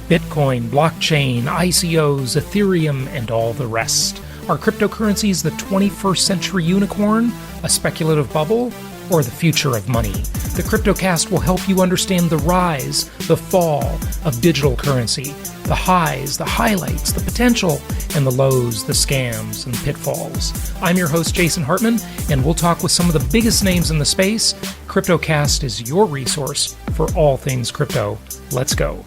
Bitcoin, blockchain, ICOs, Ethereum, and all the rest. Are cryptocurrencies the 21st century unicorn, a speculative bubble, or the future of money? The CryptoCast will help you understand the rise, the fall of digital currency, the highs, the highlights, the potential, and the lows, the scams, and pitfalls. I'm your host, Jason Hartman, and we'll talk with some of the biggest names in the space. CryptoCast is your resource for all things crypto. Let's go.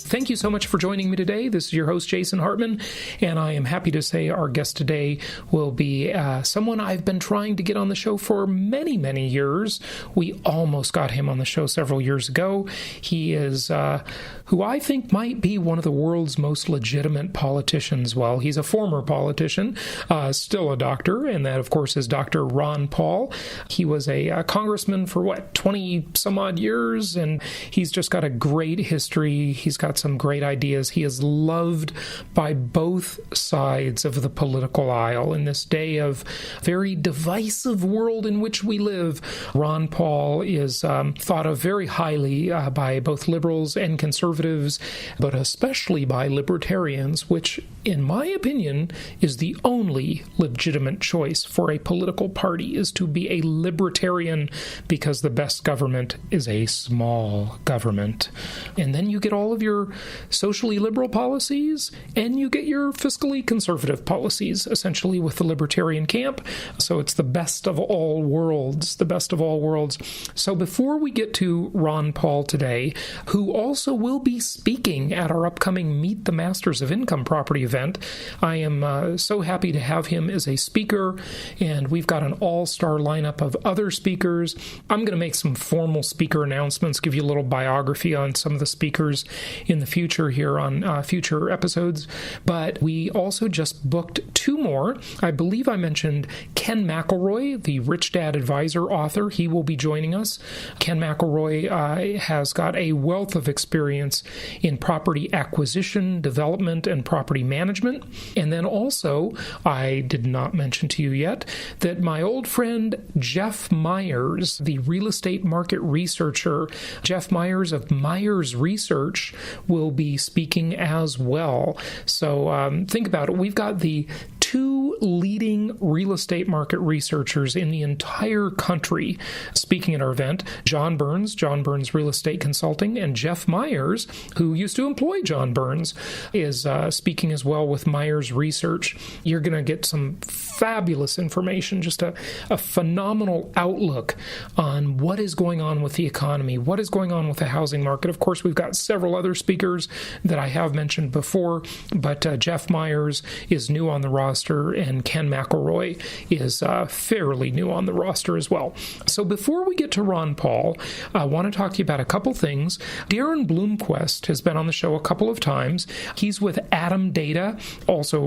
Thank you so much for joining me today. This is your host, Jason Hartman, and I am happy to say our guest today will be someone I've been trying to get on the show for many, many years. We almost got him on the show several years ago. He is who I think might be one of the world's most legitimate politicians. Well, he's a former politician, still a doctor, and that, of course, is Dr. Ron Paul. He was a congressman for, 20-some-odd years, and he's just got a great history. He's got some great ideas. He is loved by both sides of the political aisle. In this day of very divisive world in which we live, Ron Paul is thought of very highly by both liberals and conservatives, but especially by libertarians, which, in my opinion, is the only legitimate choice for a political party, is to be a libertarian, because the best government is a small government. And then you get all of your socially liberal policies, and you get your fiscally conservative policies, essentially, with the libertarian camp. So it's the best of all worlds, the best of all worlds. So before we get to Ron Paul today, who also will be speaking at our upcoming Meet the Masters of Income Property event, I am so happy to have him as a speaker, and we've got an all-star lineup of other speakers. I'm going to make some formal speaker announcements, give you a little biography on some of the speakers in the future here on future episodes, but we also just booked two more. I believe I mentioned Ken McElroy, the Rich Dad Advisor author. He will be joining us. Ken McElroy has got a wealth of experience in property acquisition, development, and property management. And then also, I did not mention to you yet that my old friend Jeff Myers, the real estate market researcher, Jeff Myers of Myers Research, will be speaking as well. So think about it. We've got the two leading real estate market researchers in the entire country speaking at our event: John Burns Real Estate Consulting, and Jeff Myers, who used to employ John Burns, is speaking as well with Myers Research. You're going to get some fabulous information, just a phenomenal outlook on what is going on with the economy, what is going on with the housing market. Of course, we've got several other speakers that I have mentioned before, but Jeff Myers is new on the roster, and Ken McElroy is fairly new on the roster as well. So before we get to Ron Paul, I want to talk to you about a couple things. Daren Blomquist has been on the show a couple of times. He's with ATTOM Data, also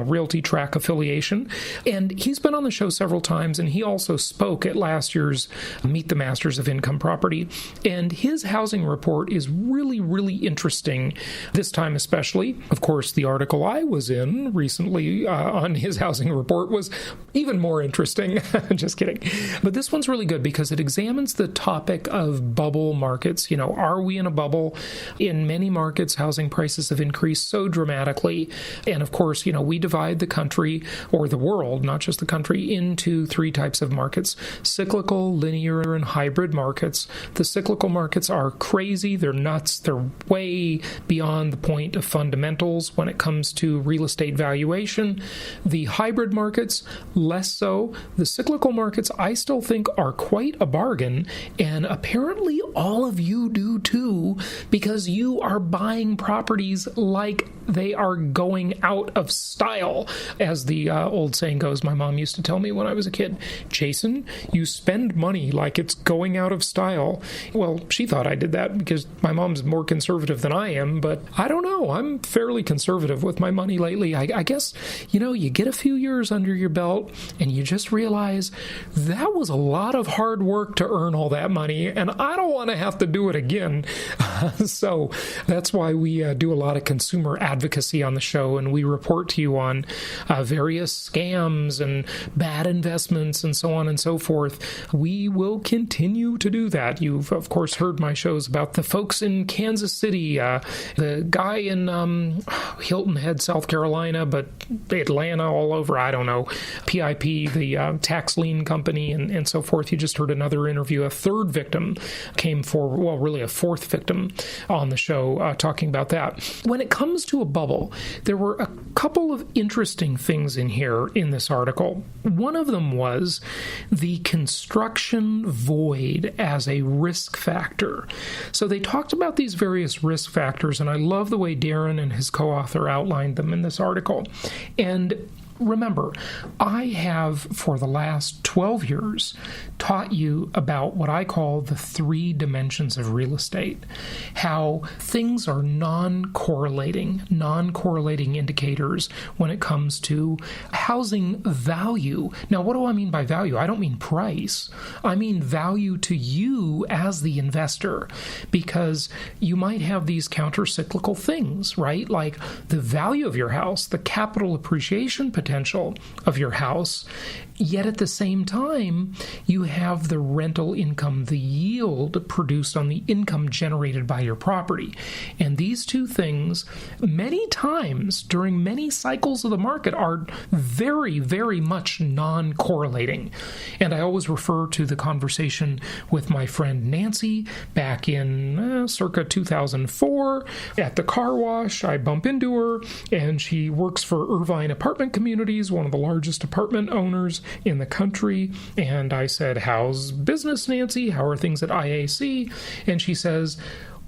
Realty Track affiliation, and he's been on the show several times, and he also spoke at last year's Meet the Masters of Income Property, and his housing report is really, really interesting this time especially. Of course, the article I was in recently on his housing report was even more interesting. Just kidding. But this one's really good because it examines the topic of bubble markets. Are we in a bubble? In many markets, housing prices have increased so dramatically. And of course, we divide the country, or the world, not just the country, into three types of markets: cyclical, linear, and hybrid markets. The cyclical markets are crazy. They're nuts. They're way beyond the point of fundamentals when it comes to real estate valuation. The hybrid markets, less so. The cyclical markets, I still think, are quite a bargain, and apparently all of you do too, because you are buying properties like they are going out of style. As the old saying goes, my mom used to tell me when I was a kid, Jason, you spend money like it's going out of style. Well, she thought I did that because my mom's more conservative than I am, but I don't know. I'm fairly conservative with my money lately. I guess, you get get a few years under your belt and you just realize that was a lot of hard work to earn all that money, and I don't want to have to do it again. So that's why we do a lot of consumer advocacy on the show, and we report to you on various scams and bad investments and so on and so forth. We will continue to do that. You've, of course, heard my shows about the folks in Kansas City, the guy in Hilton Head, South Carolina, but Atlanta, all over, I don't know, PIP, the tax lien company, and so forth. You just heard another interview. A third victim came forward, well, really a fourth victim on the show talking about that. When it comes to a bubble, there were a couple of interesting things in here in this article. One of them was the construction void as a risk factor. So they talked about these various risk factors, and I love the way Daren and his co-author outlined them in this article. And remember, I have, for the last 12 years, taught you about what I call the 3 dimensions of real estate, how things are non-correlating indicators when it comes to housing value. Now, what do I mean by value? I don't mean price. I mean value to you as the investor, because you might have these counter-cyclical things, right? Like the value of your house, the capital appreciation potential of your house, yet at the same time, you have the rental income, the yield produced on the income generated by your property. And these two things, many times during many cycles of the market, are very, very much non-correlating. And I always refer to the conversation with my friend Nancy back in circa 2004 at the car wash. I bump into her, and she works for Irvine Apartment Communities, one of the largest apartment owners in the country. And I said, "How's business, Nancy? How are things at IAC?" And she says,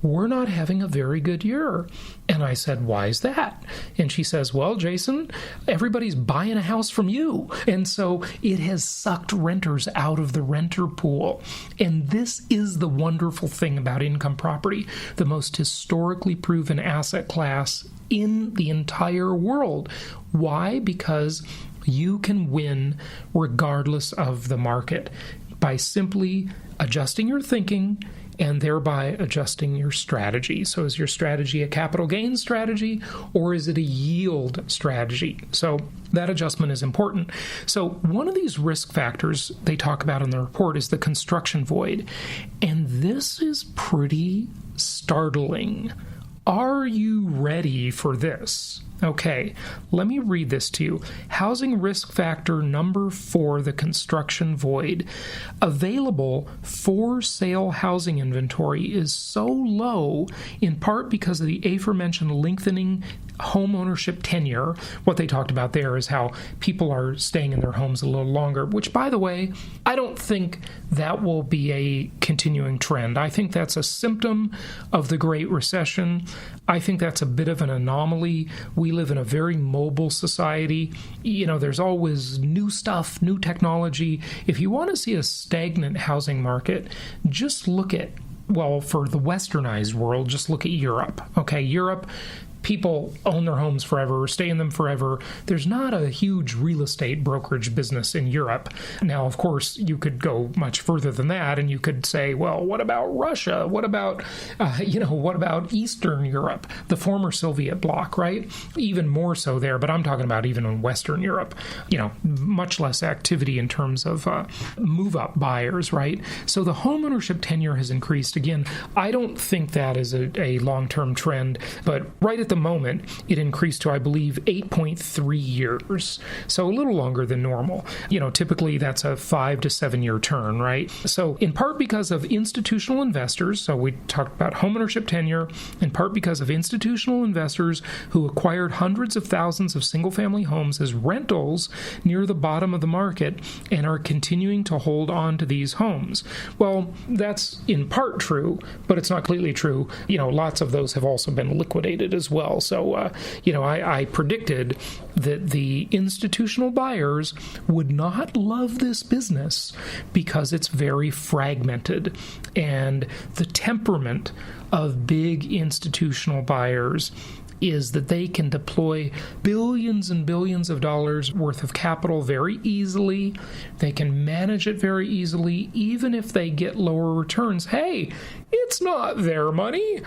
"We're not having a very good year." And I said, "Why is that?" And she says, "Well, Jason, everybody's buying a house from you. And so it has sucked renters out of the renter pool." And this is the wonderful thing about income property, the most historically proven asset class in the entire world. Why? Because you can win regardless of the market by simply adjusting your thinking and thereby adjusting your strategy. So is your strategy a capital gain strategy, or is it a yield strategy? So that adjustment is important. So one of these risk factors they talk about in the report is the construction void. And this is pretty startling. Are you ready for this? Okay, let me read this to you. Housing risk factor number 4, the construction void. Available for sale housing inventory is so low in part because of the aforementioned lengthening home ownership tenure. What they talked about there is how people are staying in their homes a little longer, which, by the way, I don't think that will be a continuing trend. I think that's a symptom of the Great Recession. I think that's a bit of an anomaly. We live in a very mobile society. You know, there's always new stuff, new technology. If you want to see a stagnant housing market, just look at, well, for the westernized world, just look at Europe. Okay, Europe, people own their homes forever, stay in them forever. There's not a huge real estate brokerage business in Europe. Now, of course, you could go much further than that, and you could say, well, what about Russia? What about, what about Eastern Europe, the former Soviet bloc, right? Even more so there, but I'm talking about even in Western Europe, much less activity in terms of move-up buyers, right? So the homeownership tenure has increased. Again, I don't think that is a long-term trend, but right at the moment, it increased to, I believe, 8.3 years. So a little longer than normal. Typically that's a 5 to 7 year turn, right? So in part because of institutional investors, so we talked about homeownership tenure, in part because of institutional investors who acquired hundreds of thousands of single-family homes as rentals near the bottom of the market and are continuing to hold on to these homes. Well, that's in part true, but it's not completely true. Lots of those have also been liquidated as well. So, I predicted that the institutional buyers would not love this business because it's very fragmented, and the temperament of big institutional buyers is that they can deploy billions and billions of dollars worth of capital very easily. They can manage it very easily, even if they get lower returns. Hey, it's not their money.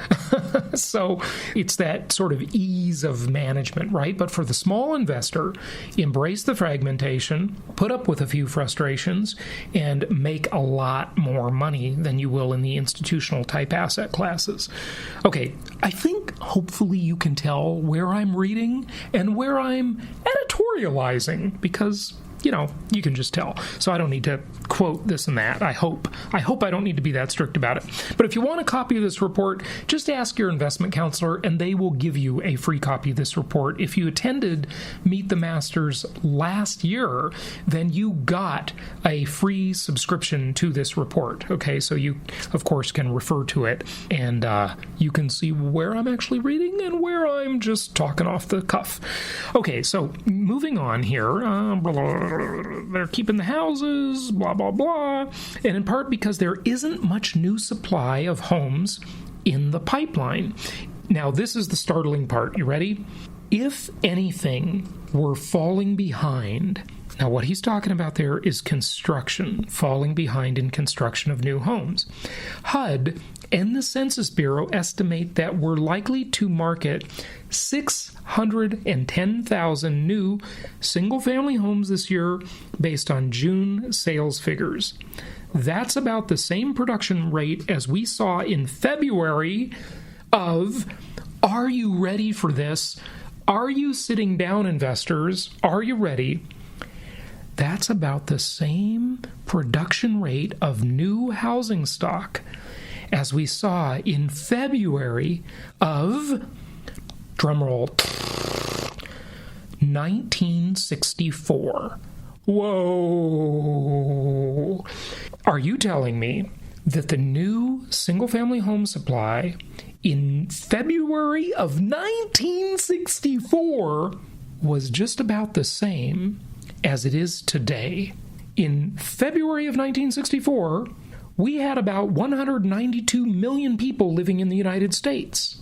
So it's that sort of ease of management, right? But for the small investor, embrace the fragmentation, put up with a few frustrations, and make a lot more money than you will in the institutional type asset classes. Okay, I think hopefully you can tell where I'm reading and where I'm editorializing, because you can just tell. So I don't need to quote this and that. I hope I don't need to be that strict about it. But if you want a copy of this report, just ask your investment counselor and they will give you a free copy of this report. If you attended Meet the Masters last year, then you got a free subscription to this report. Okay, so you, of course, can refer to it and you can see where I'm actually reading and where I'm just talking off the cuff. Okay, so moving on here. They're keeping the houses, blah, blah, blah. And in part because there isn't much new supply of homes in the pipeline. Now, this is the startling part. You ready? If anything were falling behind, now what he's talking about there is construction, falling behind in construction of new homes. HUD and the Census Bureau estimate that we're likely to market 610,000 new single-family homes this year based on June sales figures. That's about the same production rate as we saw in February of, are you ready for this? Are you sitting down, investors? Are you ready? That's about the same production rate of new housing stock as we saw in February of, drumroll, 1964. Whoa! Are you telling me that the new single-family home supply in February of 1964 was just about the same as it is today? In February of 1964, we had about 192 million people living in the United States.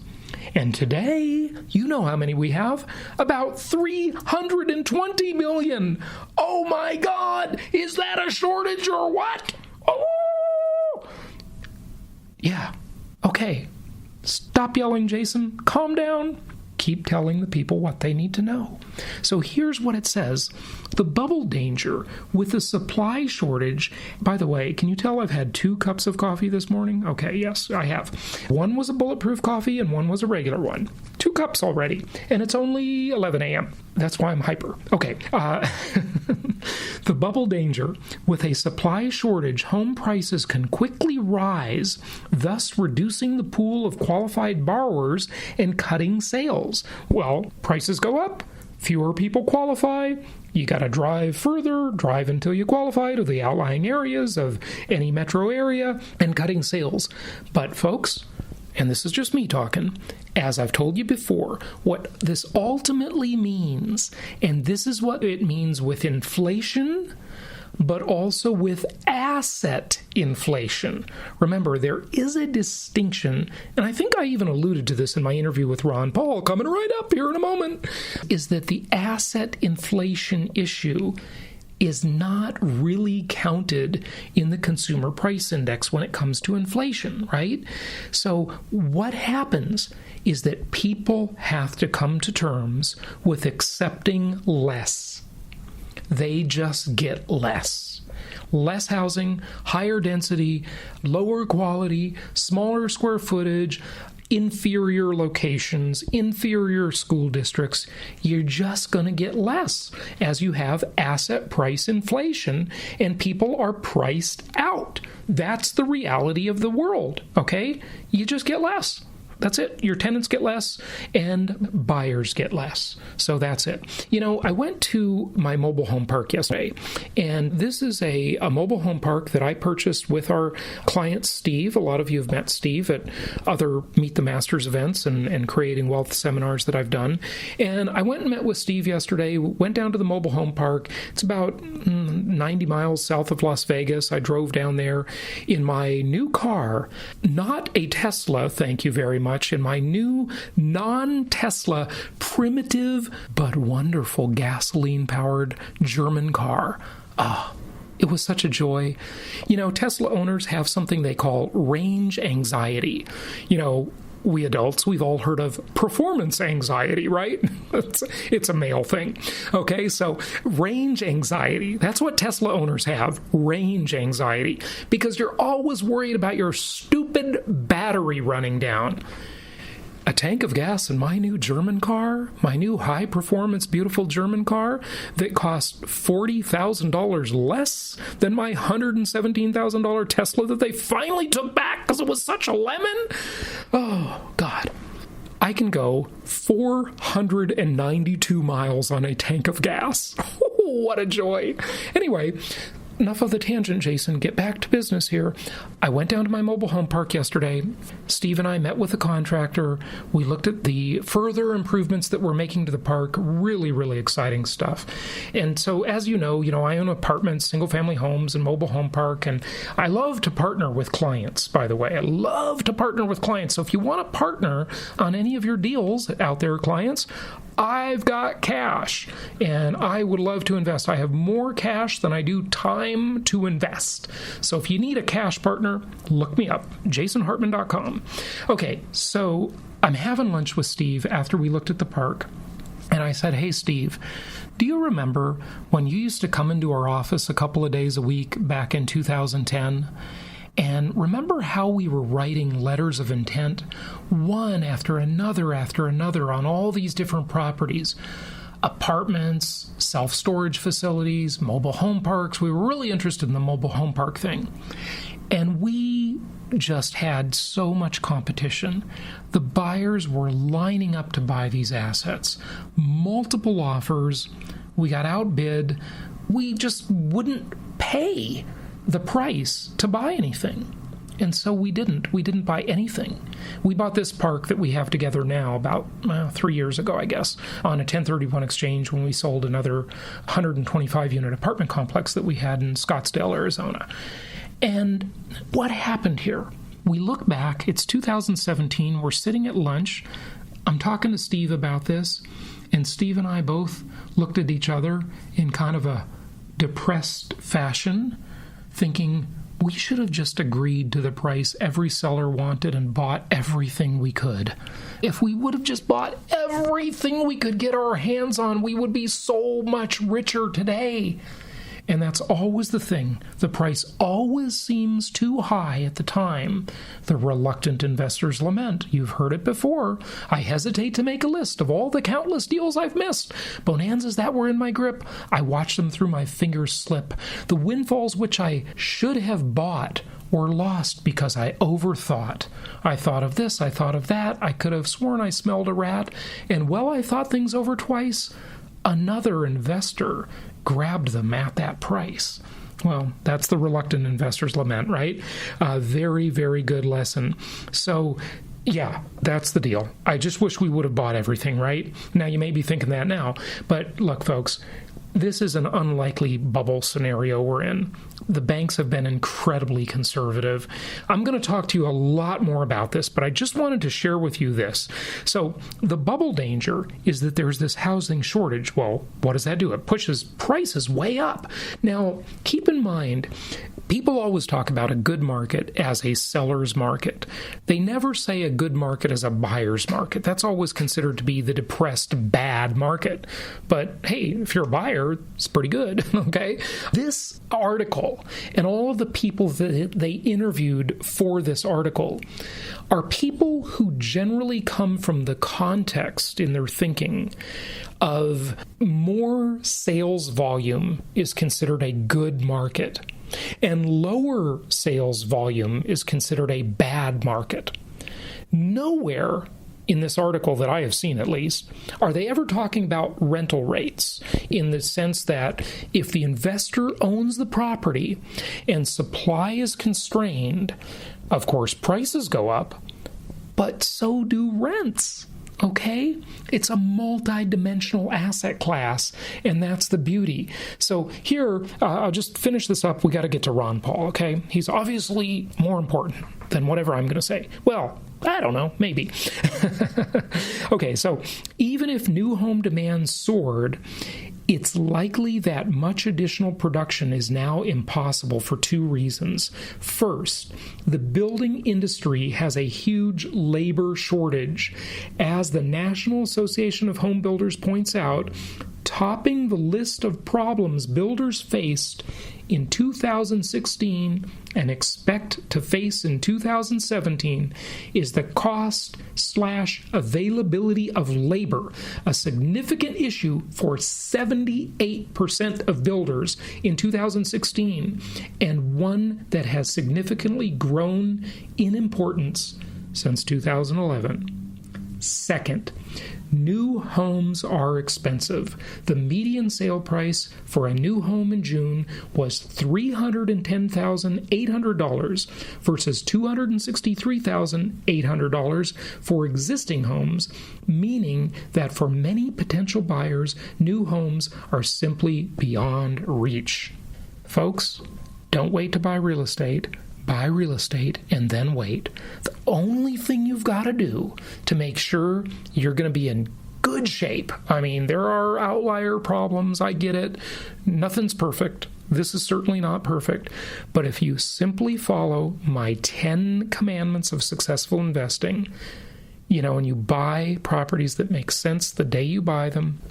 And today, you know how many we have? About 320 million. Oh my God! Is that a shortage or what? Oh! Yeah. Okay. Stop yelling, Jason. Calm down. Keep telling the people what they need to know. So here's what it says. The bubble danger with the supply shortage. By the way, can you tell I've had 2 cups of coffee this morning? Okay, yes, I have. One was a bulletproof coffee and one was a regular one. 2 cups already. And it's only 11 a.m. That's why I'm hyper. Okay. The bubble danger with a supply shortage, home prices can quickly rise, thus reducing the pool of qualified borrowers and cutting sales. Well, prices go up, fewer people qualify, you got to drive further, drive until you qualify to the outlying areas of any metro area, and cutting sales. But folks, and this is just me talking, as I've told you before, what this ultimately means, and this is what it means with inflation, but also with asset inflation. Remember, there is a distinction, and I think I even alluded to this in my interview with Ron Paul, coming right up here in a moment, is that the asset inflation issue is not really counted in the consumer price index when it comes to inflation, right? So what happens is that people have to come to terms with accepting less. They just get less. Less housing, higher density, lower quality, smaller square footage, inferior locations, inferior school districts. You're just going to get less as you have asset price inflation and people are priced out. That's the reality of the world, okay? You just get less. That's it. Your tenants get less and buyers get less. So that's it. You know, I went to my mobile home park yesterday, and this is a mobile home park that I purchased with our client, Steve. A lot of you have met Steve at other Meet the Masters events and Creating Wealth seminars that I've done. And I went and met with Steve yesterday, went down to the mobile home park. It's about 90 miles south of Las Vegas. I drove down there in my new car, not a Tesla, thank you very much. much in my new non-Tesla, primitive but wonderful gasoline-powered German car. It was such a joy. Tesla owners have something they call range anxiety. We adults, we've all heard of performance anxiety, right? It's a male thing. Okay, so range anxiety, that's what Tesla owners have, range anxiety, because you're always worried about your stupid battery running down. A tank of gas in my new German car, my new high-performance, beautiful German car that cost $40,000 less than my $117,000 Tesla that they finally took back because it was such a lemon. Oh, God. I can go 492 miles on a tank of gas. What a joy. Anyway, enough of the tangent, Jason. Get back to business here. I went down to my mobile home park yesterday. Steve and I met with the contractor. We looked at the further improvements that we're making to the park. Really, really exciting stuff. And so, as you know, I own apartments, single-family homes, and mobile home park, and I love to partner with clients, by the way. I love to partner with clients. So if you want to partner on any of your deals out there, clients, I've got cash, and I would love to invest. I have more cash than I do time to invest. So if you need a cash partner, look me up, jasonhartman.com. Okay, so I'm having lunch with Steve after we looked at the park, and I said, hey, Steve, do you remember when you used to come into our office a couple of days a week back in 2010? And remember how we were writing letters of intent, one after another on all these different properties, apartments, self-storage facilities, mobile home parks. We were really interested in the mobile home park thing. And we just had so much competition. The buyers were lining up to buy these assets. Multiple offers. We got outbid. We just wouldn't pay the price to buy anything. And so we didn't buy anything. We bought this park that we have together now about 3 years ago, I guess, on a 1031 exchange when we sold another 125-unit apartment complex that we had in Scottsdale, Arizona. And what happened here? We look back, it's 2017, we're sitting at lunch, I'm talking to Steve about this, and Steve and I both looked at each other in kind of a depressed fashion, thinking we should have just agreed to the price every seller wanted and bought everything we could. If we would have just bought everything we could get our hands on, we would be so much richer today. And that's always the thing. The price always seems too high at the time. The reluctant investors lament. You've heard it before. I hesitate to make a list of all the countless deals I've missed. Bonanzas that were in my grip. I watched them through my fingers slip. The windfalls which I should have bought were lost because I overthought. I thought of this, I thought of that. I could have sworn I smelled a rat. And well, I thought things over twice. Another investor grabbed them at that price. Well, that's the reluctant investor's lament, right? Very, very good lesson. So, yeah, that's the deal. I just wish we would have bought everything, right? Now, you may be thinking that now, but look, folks, this is an unlikely bubble scenario we're in. The banks have been incredibly conservative. I'm going to talk to you a lot more about this, but I just wanted to share with you this. So the bubble danger is that there's this housing shortage. Well, what does that do? It pushes prices way up. Now, keep in mind, people always talk about a good market as a seller's market. They never say a good market as a buyer's market. That's always considered to be the depressed, bad market. But hey, if you're a buyer, it's pretty good, okay? This article and all of the people that they interviewed for this article are people who generally come from the context in their thinking of more sales volume is considered a good market, and lower sales volume is considered a bad market. Nowhere in this article that I have seen, at least, are they ever talking about rental rates in the sense that if the investor owns the property and supply is constrained, of course, prices go up, but so do rents. Okay? It's a multi-dimensional asset class, and that's the beauty. So here, I'll just finish this up. We got to get to Ron Paul, okay? He's obviously more important. than whatever I'm going to say. Well, I don't know, maybe. Okay, so even if new home demand soared, it's likely that much additional production is now impossible for two reasons. First, the building industry has a huge labor shortage. As the National Association of Home Builders points out, topping the list of problems builders faced in 2016 and expect to face in 2017 is the cost/availability of labor, a significant issue for 78% of builders in 2016, and one that has significantly grown in importance since 2011. Second, new homes are expensive. The median sale price for a new home in June was $310,800 versus $263,800 for existing homes, meaning that for many potential buyers, new homes are simply beyond reach. Folks, don't wait to buy real estate. Buy real estate and then wait. The only thing you've got to do to make sure you're going to be in good shape. I mean, there are outlier problems. I get it. Nothing's perfect. This is certainly not perfect. But if you simply follow my 10 commandments of successful investing, and you buy properties that make sense the day you buy them,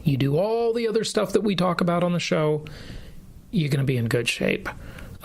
you do all the other stuff that we talk about on the show, you're going to be in good shape.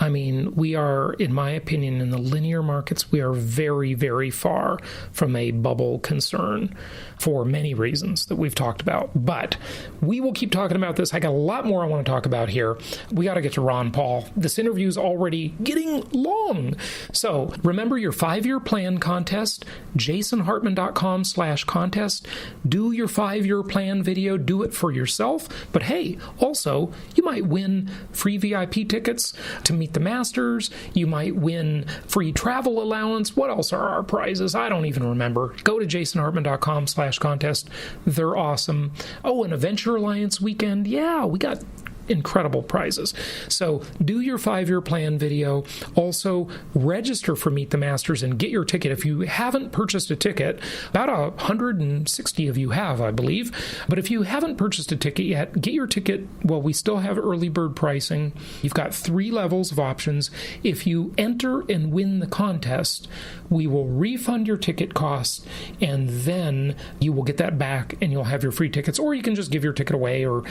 I mean, we are, in my opinion, in the linear markets, we are very, very far from a bubble concern for many reasons that we've talked about. But we will keep talking about this. I got a lot more I want to talk about here. We got to get to Ron Paul. This interview is already getting long. So remember your 5-year plan contest, jasonhartman.com/contest. Do your 5-year plan video. Do it for yourself. But hey, also, you might win free VIP tickets to meet the Masters. You might win free travel allowance. What else are our prizes? I don't even remember. Go to jasonhartman.com/contest. They're awesome. Oh, and a Venture Alliance weekend. Yeah, we got incredible prizes. So do your 5-year plan video. Also register for Meet the Masters and get your ticket. If you haven't purchased a ticket, about 160 of you have, I believe. But if you haven't purchased a ticket yet, get your ticket. Well, we still have early bird pricing. You've got 3 levels of options. If you enter and win the contest, we will refund your ticket costs, and then you will get that back and you'll have your free tickets, or you can just give your ticket away, or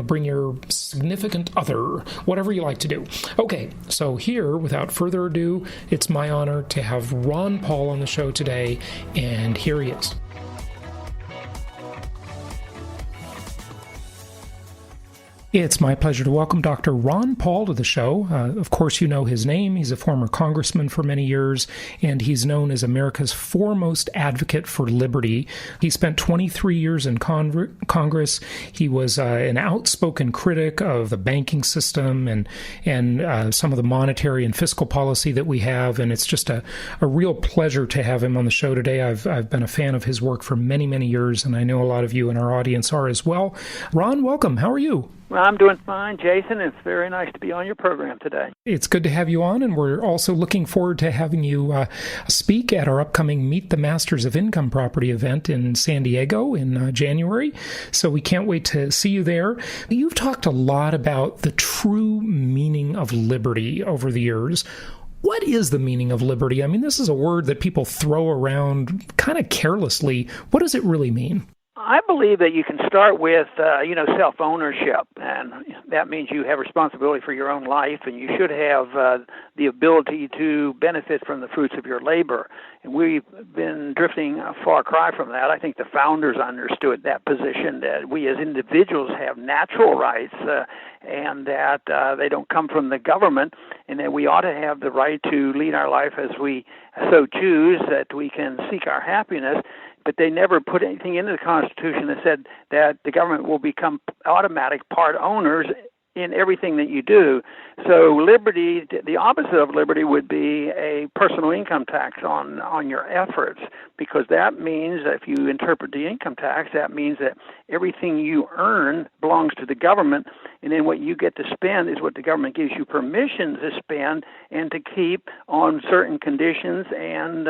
bring your significant other, whatever you like to do. Okay, so here, without further ado, it's my honor to have Ron Paul on the show today, and here he is. It's my pleasure to welcome Dr. Ron Paul to the show. Of course, you know his name. He's a former congressman for many years, and he's known as America's foremost advocate for liberty. He spent 23 years in Congress. He was an outspoken critic of the banking system and some of the monetary and fiscal policy that we have, and it's just a real pleasure to have him on the show today. I've been a fan of his work for many, many years, and I know a lot of you in our audience are as well. Ron, welcome. How are you? Well, I'm doing fine, Jason. It's very nice to be on your program today. It's good to have you on, and we're also looking forward to having you speak at our upcoming Meet the Masters of Income Property event in San Diego in January. So we can't wait to see you there. You've talked a lot about the true meaning of liberty over the years. What is the meaning of liberty? I mean, this is a word that people throw around kind of carelessly. What does it really mean? I believe that you can start with, self-ownership, and that means you have responsibility for your own life, and you should have the ability to benefit from the fruits of your labor. And we've been drifting a far cry from that. I think the founders understood that position, that we as individuals have natural rights, and that they don't come from the government, and that we ought to have the right to lead our life as we so choose, that we can seek our happiness. But they never put anything into the Constitution that said that the government will become automatic part owners in everything that you do. So liberty, the opposite of liberty, would be a personal income tax on your efforts, because that means that if you interpret the income tax, that means that everything you earn belongs to the government, and then what you get to spend is what the government gives you permission to spend and to keep on certain conditions and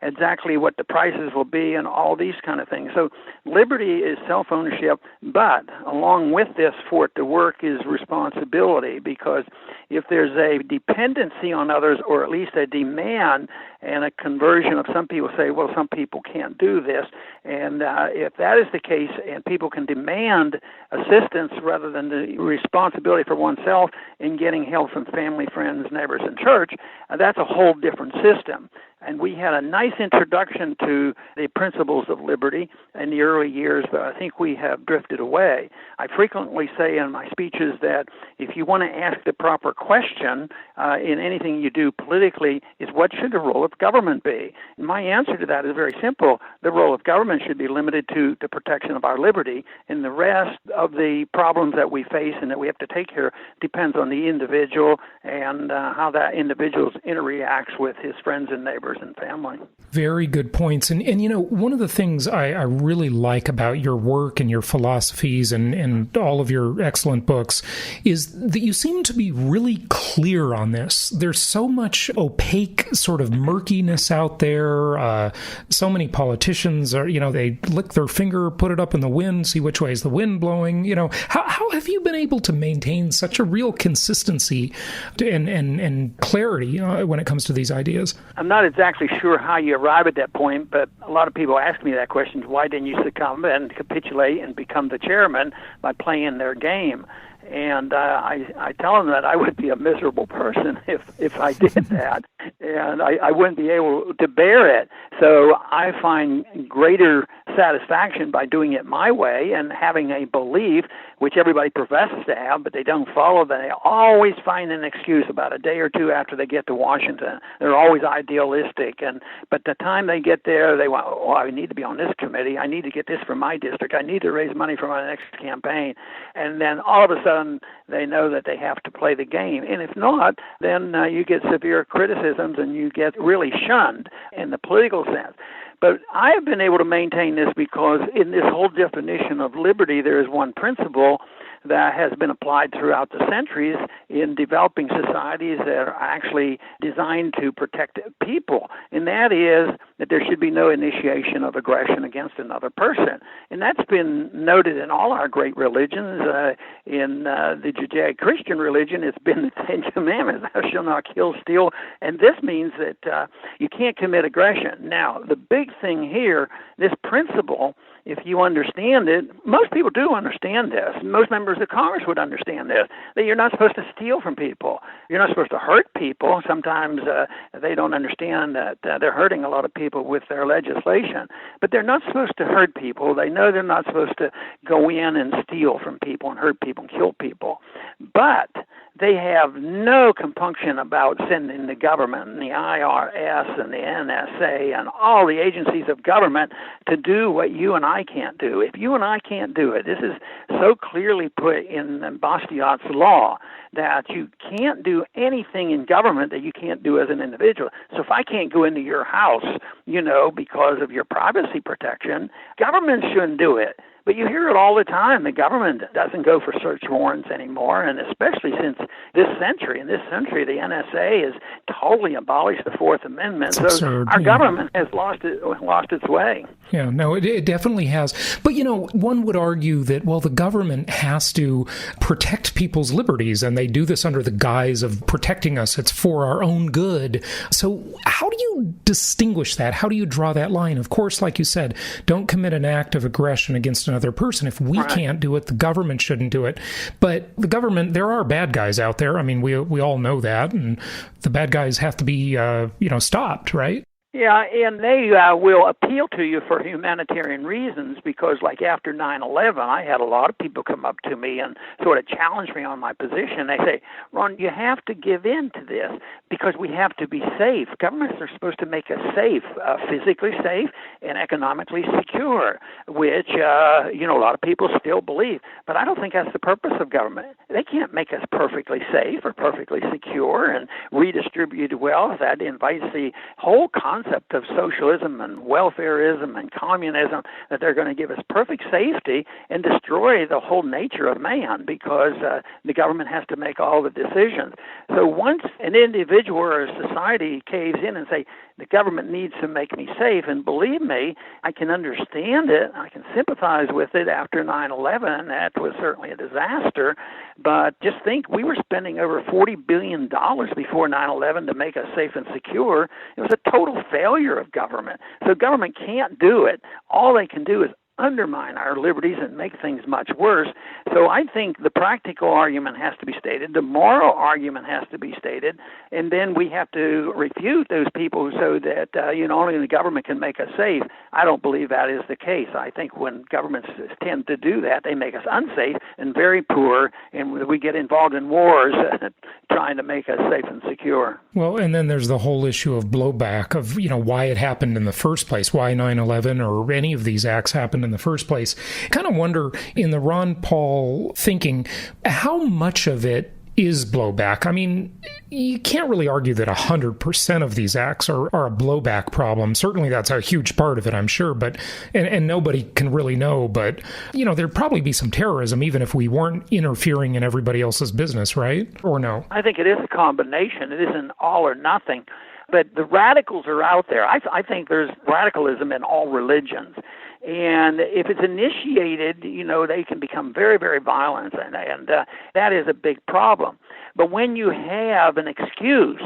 exactly what the prices will be and all these kind of things. So liberty is self-ownership, but along with this, for it to work is responsibility, because if there's a dependency on others, or at least a demand and a conversion of some people say, well, some people can't do this, and if that is the case and people can demand assistance rather than the responsibility for oneself in getting help from family, friends, neighbors, and church, that's a whole different system. And we had a nice introduction to the principles of liberty in the early years, but I think we have drifted away. I frequently say in my speeches that if you want to ask the proper question in anything you do politically, is what should the role of government be? And my answer to that is very simple. The role of government should be limited to the protection of our liberty, and the rest of the problems that we face and that we have to take care of depends on the individual and how that individual interacts with his friends and neighbors and family. Very good points. And you know, one of the things I really like about your work and your philosophies and all of your excellent books is that you seem to be really clear on this. There's so much opaque sort of murkiness out there. So many politicians are, you know, they lick their finger, put it up in the wind, see which way is the wind blowing. You know, how have you been able to maintain such a real consistency and clarity when it comes to these ideas? I'm not exactly sure how you arrive at that point, but a lot of people ask me that question: why didn't you succumb and capitulate and become the chairman by playing their game? And I tell them that I would be a miserable person if I did that, and I wouldn't be able to bear it. So I find greater satisfaction by doing it my way and having a belief, which everybody professes to have, but they don't follow. They always find an excuse about a day or two after they get to Washington. They're always idealistic, but the time they get there, they want, oh, I need to be on this committee. I need to get this for my district. I need to raise money for my next campaign. And then all of a sudden, they know that they have to play the game. And if not, then you get severe criticisms and you get really shunned in the political sense. But I have been able to maintain this because in this whole definition of liberty, there is one principle that has been applied throughout the centuries in developing societies that are actually designed to protect people, and that is that there should be no initiation of aggression against another person. And that's been noted in all our great religions. In the Judeo-Christian religion, it's been the Ten Commandments: thou shalt not kill, steal, and this means that you can't commit aggression. Now, the big thing here, this principle, if you understand it, most people do understand this. Most members of Congress would understand this, that you're not supposed to steal from people. You're not supposed to hurt people. Sometimes they don't understand that they're hurting a lot of people with their legislation. But they're not supposed to hurt people. They know they're not supposed to go in and steal from people and hurt people and kill people. But they have no compunction about sending the government and the IRS and the NSA and all the agencies of government to do what you and I can't do. If you and I can't do it, this is so clearly put in Bastiat's law that you can't do anything in government that you can't do as an individual. So if I can't go into your house, because of your privacy protection, government shouldn't do it. But you hear it all the time. The government doesn't go for search warrants anymore, and especially since this century. In this century, the NSA has totally abolished the Fourth Amendment. It's absurd, our government has lost its way. Yeah, no, it definitely has. But, one would argue that, well, the government has to protect people's liberties, and they do this under the guise of protecting us. It's for our own good. So how do you distinguish that? How do you draw that line? Of course, like you said, don't commit an act of aggression against another person. If we can't do it, the government shouldn't do it. But the government, there are bad guys out there. I mean, we all know that, and the bad guys have to be, stopped, right? Yeah, and they will appeal to you for humanitarian reasons because, like after 9/11, I had a lot of people come up to me and sort of challenge me on my position. They say, Ron, you have to give in to this because we have to be safe. Governments are supposed to make us safe, physically safe and economically secure, which, a lot of people still believe. But I don't think that's the purpose of government. They can't make us perfectly safe or perfectly secure and redistribute wealth. That invites the whole concept concept of socialism and welfareism and communism, that they're going to give us perfect safety and destroy the whole nature of man because the government has to make all the decisions. So once an individual or a society caves in and say, the government needs to make me safe, and believe me, I can understand it, I can sympathize with it after 9/11. That was certainly a disaster, but just think, we were spending over $40 billion before 9/11 to make us safe and secure. It was a total failure of government. So government can't do it. All they can do is undermine our liberties and make things much worse. So I think the practical argument has to be stated, the moral argument has to be stated, and then we have to refute those people so that only the government can make us safe. I don't believe that is the case. I think when governments tend to do that, they make us unsafe and very poor, and we get involved in wars trying to make us safe and secure. Well, and then there's the whole issue of blowback of, why it happened in the first place, why 9/11 or any of these acts happened in the first place. I kind of wonder, in the Ron Paul thinking, how much of it is blowback? I mean, you can't really argue that 100% of these acts are a blowback problem. Certainly that's a huge part of it, I'm sure, but and nobody can really know, but there'd probably be some terrorism even if we weren't interfering in everybody else's business, right? Or no? I think it is a combination. It isn't all or nothing. But the radicals are out there. I think there's radicalism in all religions. And if it's initiated, they can become very, very violent, and that is a big problem. But when you have an excuse,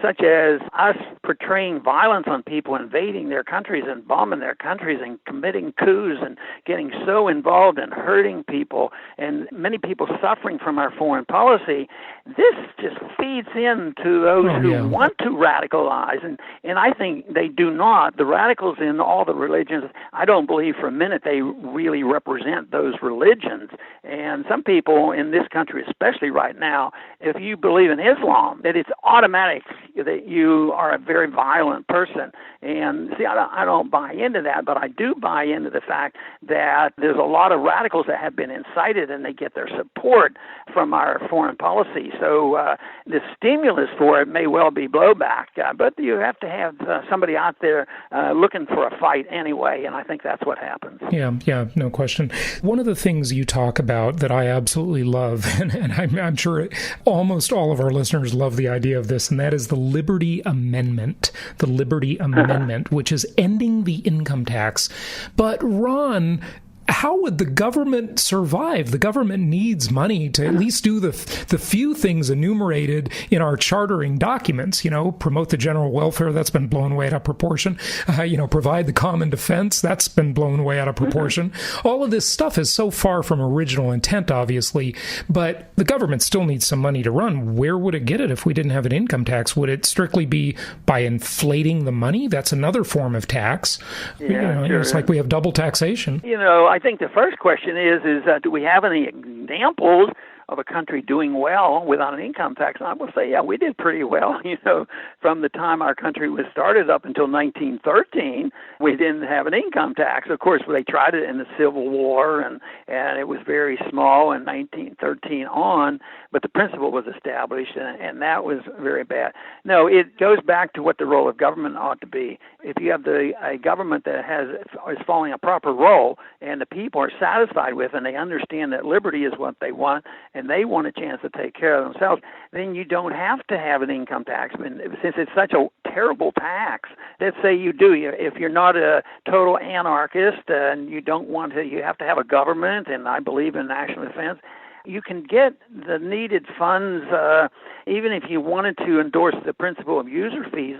such as us portraying violence on people, invading their countries and bombing their countries and committing coups and getting so involved in hurting people, and many people suffering from our foreign policy, this just feeds into those who want to radicalize, and I think they do not. The radicals in all the religions, I don't believe for a minute they really represent those religions. And some people in this country, especially right now, if you believe in Islam, that it's automatic that you are a very violent person. And see, I don't buy into that, but I do buy into the fact that there's a lot of radicals that have been incited and they get their support from our foreign policy. So the stimulus for it may well be blowback, but you have to have somebody out there looking for a fight anyway, and I think that's what happens. Yeah, no question. One of the things you talk about that I absolutely love, and I'm sure almost all of our listeners love the idea of this, and that is the Liberty Amendment. The Liberty Amendment, which is ending the income tax. But Ron, how would the government survive? The government needs money to at least do the few things enumerated in our chartering documents, promote the general welfare, that's been blown way out of proportion, provide the common defense, that's been blown way out of proportion. All of this stuff is so far from original intent, obviously, but the government still needs some money to run. Where would it get it if we didn't have an income tax? Would it strictly be by inflating the money? That's another form of tax. Sure. It's like we have double taxation. I think the first question is do we have any examples of a country doing well without an income tax? And I will say, we did pretty well. From the time our country was started up until 1913, we didn't have an income tax. Of course, they tried it in the Civil War, and it was very small in 1913 on, but the principle was established, and that was very bad. No, it goes back to what the role of government ought to be. If you have a government that is following a proper role, and the people are satisfied with, and they understand that liberty is what they want, and they want a chance to take care of themselves, then you don't have to have an income tax. I mean, since it's such a terrible tax, let's say you do. If you're not a total anarchist and you don't want to, you have to have a government, and I believe in national defense, you can get the needed funds, even if you wanted to endorse the principle of user fees.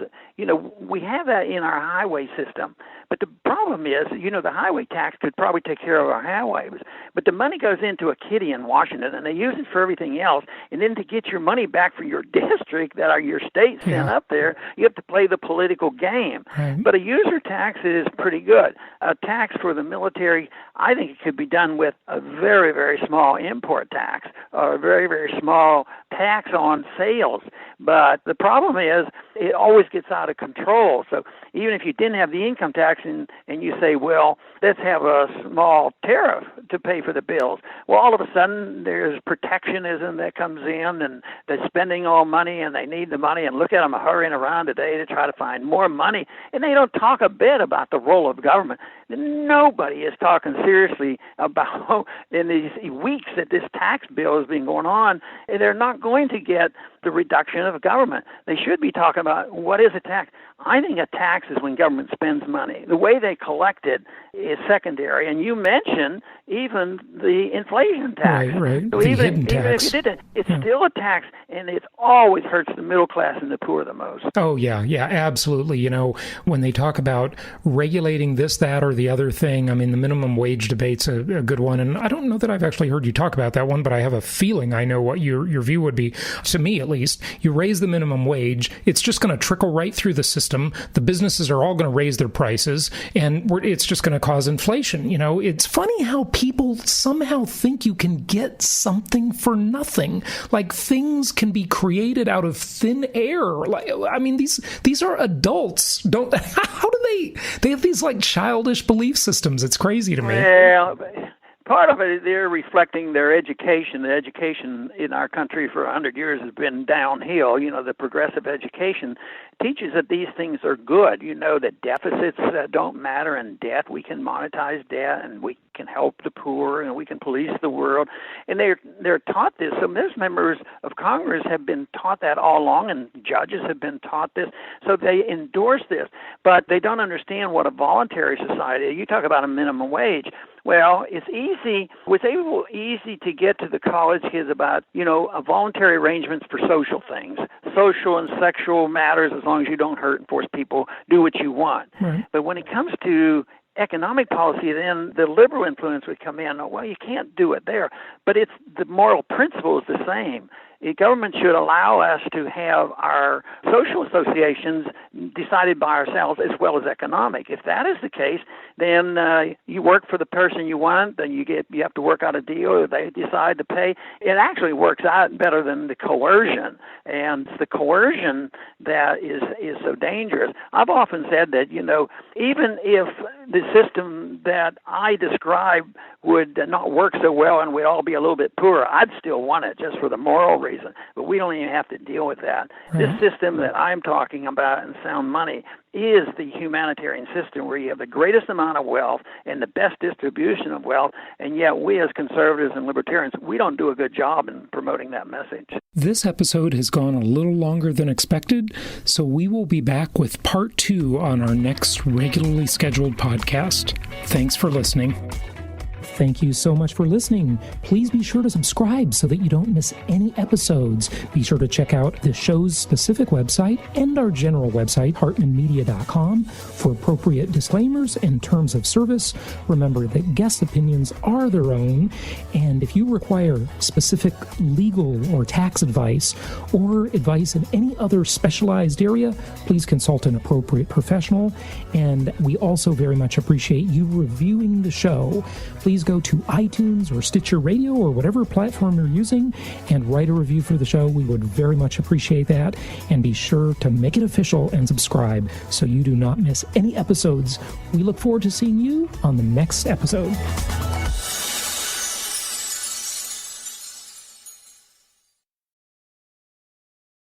We have that in our highway system. But the problem is, the highway tax could probably take care of our highways. But the money goes into a kitty in Washington, and they use it for everything else. And then to get your money back for your district that your state sent up there, you have to play the political game. Right. But a user tax is pretty good. A tax for the military, I think it could be done with a very, very small import tax, or a very, very small tax on sales. But the problem is it always gets out of control. So even if you didn't have the income tax and you say, well, let's have a small tariff to pay for the bills, well, all of a sudden there's protectionism that comes in, and they're spending all money and they need the money, and look at them hurrying around today to try to find more money. And they don't talk a bit about the role of government. Nobody is talking seriously about, in these weeks that this tax bill has been going on, they're not going to get the reduction of government. They should be talking about what is a tax. I think a tax is when government spends money. The way they collect it is secondary. And you mentioned even the inflation tax. Right. So even if you did it, it's still a tax, and it always hurts the middle class and the poor the most. Oh, yeah, absolutely. You know, when they talk about regulating this, that, or the other thing, I mean, the minimum wage debate's a good one. And I don't know that I've actually heard you talk about that one, but I have a feeling I know what your view would be. To me, at least, you raise the minimum wage, it's just going to trickle right through the system. The businesses are all going to raise their prices, and it's just going to cause inflation. You know, it's funny how people somehow think you can get something for nothing. Like things can be created out of thin air. Like, I mean, these are adults. How do they have these like childish belief systems? It's crazy to me. Well, part of it, they're reflecting their education. The education in our country for 100 years has been downhill. You know, the progressive education teaches that these things are good. You know, that deficits don't matter, and debt, we can monetize debt, and we can help the poor, and we can police the world. And they're taught this. So most members of Congress have been taught that all along, and judges have been taught this. So they endorse this, but they don't understand what a voluntary society is. You talk about a minimum wage. Well, it's easy. It's easy to get to the college kids about, you know, voluntary arrangements for social things, social and sexual matters, as long as you don't hurt and force people, do what you want. Right. But when it comes to economic policy, then the liberal influence would come in. Well, you can't do it there. But it's the moral principle is the same. The government should allow us to have our social associations decided by ourselves as well as economic. If that is the case, then you work for the person you want, then you have to work out a deal, or they decide to pay. It actually works out better than the coercion, and it's the coercion that is so dangerous. I've often said that, you know, even if the system that I describe would not work so well and we'd all be a little bit poorer, I'd still want it just for the moral reason. But we don't even have to deal with that. This system that I'm talking about in sound money is the humanitarian system where you have the greatest amount of wealth and the best distribution of wealth, and yet we as conservatives and libertarians, we don't do a good job in promoting that message. This episode has gone a little longer than expected, so we will be back with part 2 on our next regularly scheduled podcast. Thanks for listening. Thank you so much for listening. Please be sure to subscribe so that you don't miss any episodes. Be sure to check out the show's specific website and our general website, hartmanmedia.com, for appropriate disclaimers and terms of service. Remember that guest opinions are their own, and if you require specific legal or tax advice or advice in any other specialized area, please consult an appropriate professional. And we also very much appreciate you reviewing the show. Please go to iTunes or Stitcher Radio or whatever platform you're using and write a review for the show. We would very much appreciate that. And be sure to make it official and subscribe so you do not miss any episodes. We look forward to seeing you on the next episode.